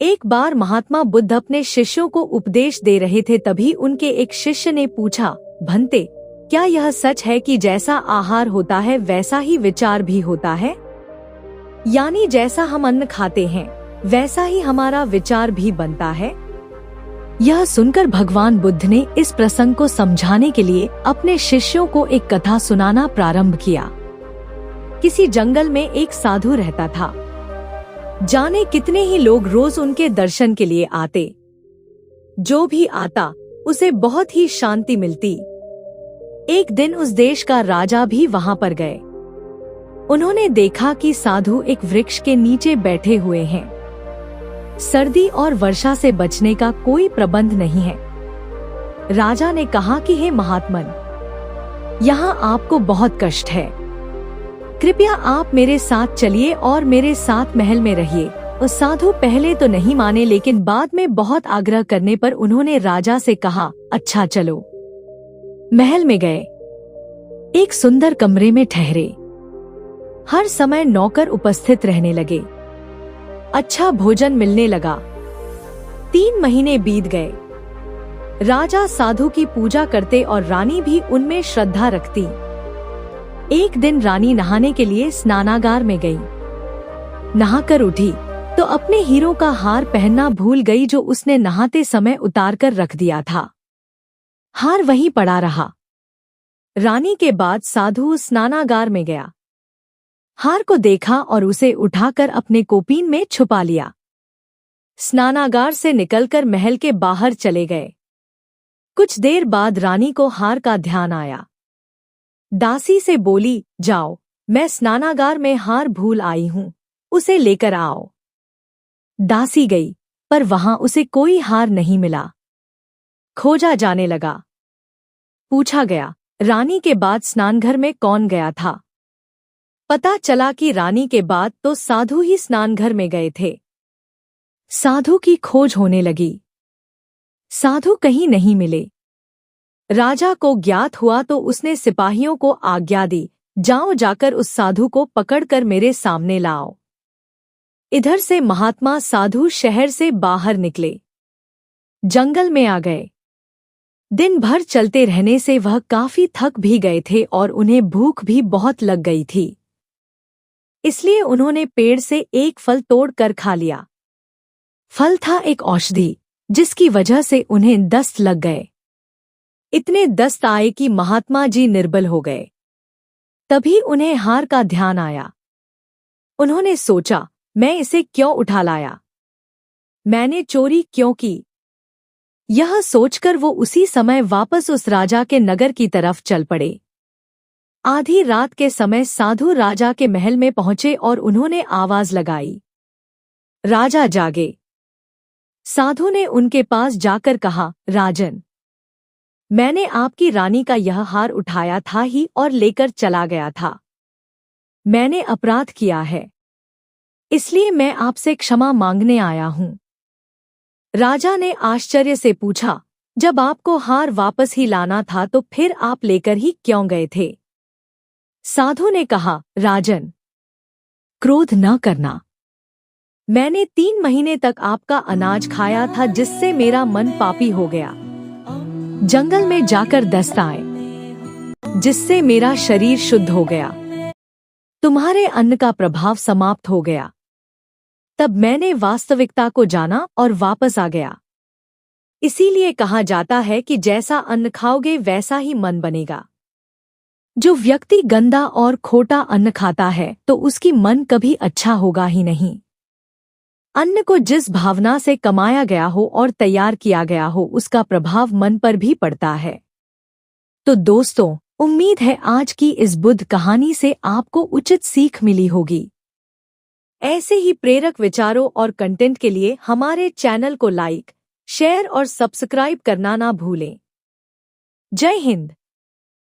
एक बार महात्मा बुद्ध अपने शिष्यों को उपदेश दे रहे थे, तभी उनके एक शिष्य ने पूछा, भंते, क्या यह सच है कि जैसा आहार होता है वैसा ही विचार भी होता है? यानी जैसा हम अन्न खाते हैं वैसा ही हमारा विचार भी बनता है? यह सुनकर भगवान बुद्ध ने इस प्रसंग को समझाने के लिए अपने शिष्यों को एक कथा सुनाना प्रारंभ किया। किसी जंगल में एक साधु रहता था। जाने कितने ही लोग रोज उनके दर्शन के लिए आते। जो भी आता उसे बहुत ही शांति मिलती। एक दिन उस देश का राजा भी वहां पर गए। उन्होंने देखा कि साधु एक वृक्ष के नीचे बैठे हुए हैं। सर्दी और वर्षा से बचने का कोई प्रबंध नहीं है। राजा ने कहा कि हे महात्मन, यहाँ आपको बहुत कष्ट है, कृपया आप मेरे साथ चलिए और मेरे साथ महल में रहिए। उस साधु पहले तो नहीं माने, लेकिन बाद में बहुत आग्रह करने पर उन्होंने राजा से कहा, अच्छा चलो। महल में गए, एक सुंदर कमरे में ठहरे। हर समय नौकर उपस्थित रहने लगे। अच्छा भोजन मिलने लगा। 3 महीने बीत गए। राजा साधु की पूजा करते और रानी भी उनमें श्रद्धा रखती। एक दिन रानी नहाने के लिए स्नानागार में गई। नहाकर उठी तो अपने हीरों का हार पहनना भूल गई, जो उसने नहाते समय उतार कर रख दिया था। हार वहीं पड़ा रहा। रानी के बाद साधु स्नानागार में गया, हार को देखा और उसे उठाकर अपने कोपीन में छुपा लिया। स्नानागार से निकलकर महल के बाहर चले गए। कुछ देर बाद रानी को हार का ध्यान आया। दासी से बोली, जाओ, मैं स्नानागार में हार भूल आई हूँ, उसे लेकर आओ। दासी गई, पर वहां उसे कोई हार नहीं मिला। खोजा जाने लगा। पूछा गया, रानी के बाद स्नानघर में कौन गया था? पता चला कि रानी के बाद तो साधु ही स्नानघर में गए थे। साधु की खोज होने लगी। साधु कहीं नहीं मिले। राजा को ज्ञात हुआ तो उसने सिपाहियों को आज्ञा दी, जाओ, जाकर उस साधु को पकड़कर मेरे सामने लाओ। इधर से महात्मा साधु शहर से बाहर निकले, जंगल में आ गए। दिन भर चलते रहने से वह काफी थक भी गए थे और उन्हें भूख भी बहुत लग गई थी। इसलिए उन्होंने पेड़ से एक फल तोड़ कर खा लिया। फल था एक औषधि, जिसकी वजह से उन्हें दस्त लग गए। इतने दस्त आए कि महात्मा जी निर्बल हो गए। तभी उन्हें हार का ध्यान आया। उन्होंने सोचा, मैं इसे क्यों उठा लाया? मैंने चोरी क्यों की? यह सोचकर वो उसी समय वापस उस राजा के नगर की तरफ चल पड़े। आधी रात के समय साधु राजा के महल में पहुंचे और उन्होंने आवाज लगाई। राजा जागे। साधु ने उनके पास जाकर कहा, राजन, मैंने आपकी रानी का यह हार उठाया था ही और लेकर चला गया था। मैंने अपराध किया है, इसलिए मैं आपसे क्षमा मांगने आया हूं। राजा ने आश्चर्य से पूछा, जब आपको हार वापस ही लाना था तो फिर आप लेकर ही क्यों गए थे? साधु ने कहा, राजन, क्रोध न करना। मैंने 3 महीने तक आपका अनाज खाया था, जिससे मेरा मन पापी हो गया। जंगल में जाकर दस्त आए, जिससे मेरा शरीर शुद्ध हो गया। तुम्हारे अन्न का प्रभाव समाप्त हो गया। तब मैंने वास्तविकता को जाना और वापस आ गया। इसीलिए कहा जाता है कि जैसा अन्न खाओगे वैसा ही मन बनेगा। जो व्यक्ति गंदा और खोटा अन्न खाता है तो उसकी मन कभी अच्छा होगा ही नहीं। अन्न को जिस भावना से कमाया गया हो और तैयार किया गया हो, उसका प्रभाव मन पर भी पड़ता है। तो दोस्तों, उम्मीद है आज की इस बुद्ध कहानी से आपको उचित सीख मिली होगी। ऐसे ही प्रेरक विचारों और कंटेंट के लिए हमारे चैनल को लाइक, शेयर और सब्सक्राइब करना ना भूलें। जय हिंद।